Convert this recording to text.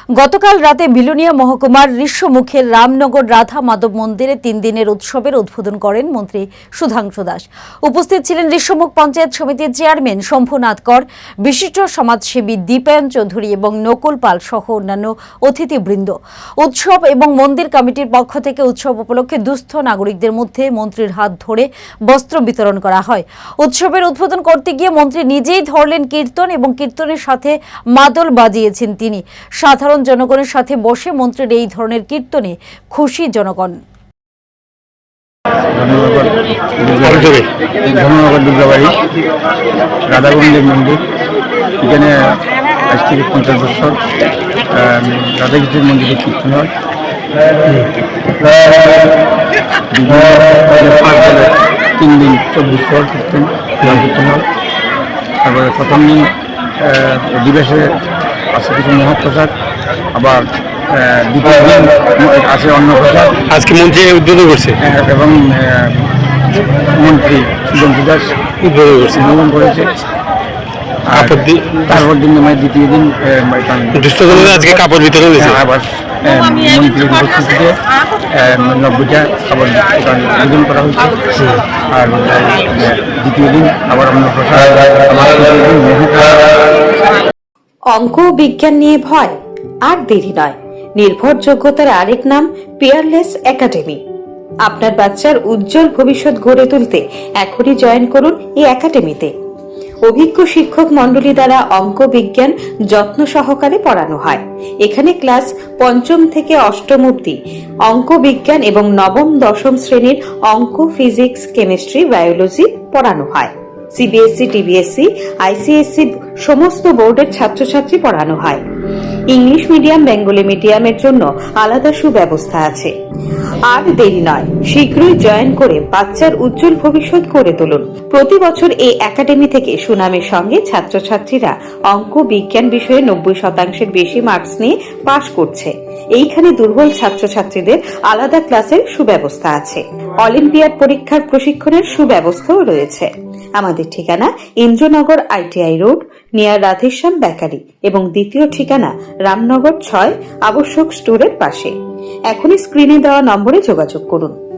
গতকাল রাতে বিলোনিয়া মহকুমার ঋষ্যমুখের রামনগর রাধা মাধব মন্দিরে 3 দিনের উৎসবের উদ্বোধন করেন মন্ত্রী সুধাংশু দাস। উপস্থিত ছিলেন ঋষ্যমুখ পঞ্চায়েত সমিতির চেয়ারম্যান শম্ভুনাথ কর, বিশিষ্ট সমাজসেবী দীপায়ন চৌধুরী এবং নকুল পাল সহ অন্যান্য অতিথিবৃন্দ। উৎসব এবং মন্দির কমিটির পক্ষ থেকে উৎসব উপলক্ষে দুস্থ নাগরিকদের মধ্যে মন্ত্রীর হাত ধরে বস্ত্র বিতরণ করা হয়। উৎসবের উদ্বোধন করতে গিয়ে মন্ত্রী নিজেই ধরলেন কীর্তন এবং কীর্তনের সাথে মাদল বাজিয়েছেন তিনি। সাধারণ জনগণের সাথে বসে মন্ত্রীর এই ধরনের কীর্তনে খুশি জনগণ। ধর্মনগর দুর্গাবাড়ি রাধাগোবিন্দের মন্দির, এখানে আজ থেকে 50 বছর রাধাকৃষ্ণের মন্দিরে কীর্তন হয়। 3 দিন 24 পর কীর্তন হয়। তারপরে প্রথম দিন দিবসে আছে কিছু মহাপ্রসাদ, আবার দ্বিতীয় দিন আছে অন্নপ্রসাদ। আজকে মন্ত্রী উদ্বোধন করছে এবং মন্ত্রী সুধাংশু দাস উদ্বোধন করেছে। তারপর দিন দ্বিতীয় দিন আজকে কাপড় বিতরণ হয়েছে। আবার মন্ত্রীর উপস্থিতিতে 90টা কাপড় বিতরণ করা হয়েছে। আর দ্বিতীয় দিন আবার অন্নপ্রসাদ। অঙ্ক ও বিজ্ঞান নিয়ে ভয় আর দেরি নয়। নির্ভরযোগ্যতার আরেক নাম পিয়ারলেস একাডেমি। আপনার বাচ্চার উজ্জ্বল ভবিষ্যৎ গড়ে তুলতে এখনই জয়েন করুন এই একাডেমিতে। অভিজ্ঞ শিক্ষক মণ্ডলী দ্বারা অঙ্ক বিজ্ঞান যত্ন সহকারে পড়ানো হয়। এখানে ক্লাস 5ম থেকে 8ম অবধি অঙ্ক বিজ্ঞান এবং 9ম 10ম শ্রেণীর অঙ্ক, ফিজিক্স, কেমিস্ট্রি, বায়োলজি পড়ানো হয়। সিবিএসসি, টিবিএসসি, আইসিএসসি সমস্ত বোর্ডের ছাত্রছাত্রী পড়ানো হয়। ইংলিশ মিডিয়াম, বেঙ্গলি মিডিয়ামের জন্য আলাদা সুব্যবস্থা আছে। আর দেরি নয়, শীঘ্রই জয়েন করে বাচ্চার উজ্জ্বল ভবিষ্যৎ গড়ে তুলুন। প্রতি বছর এই একাডেমি থেকে সুনামের সঙ্গে ছাত্রছাত্রীরা অঙ্ক বিজ্ঞান বিষয়ে 90% বেশি মার্কস নিয়ে পাশ করছে। এইখানে দুর্বল ছাত্রছাত্রীদের আলাদা ক্লাসের সুব্যবস্থা আছে। অলিম্পিয়াড পরীক্ষার প্রশিক্ষণের সুব্যবস্থাও রয়েছে। আমাদের ঠিকানা Indranagar ITI road, near Radheshyam bakery, এবং দ্বিতীয় ঠিকানা রামনগর 6 আবশ্যক স্টোরের পাশে। এখনই স্ক্রিনে দেওয়া নম্বরে যোগাযোগ করুন।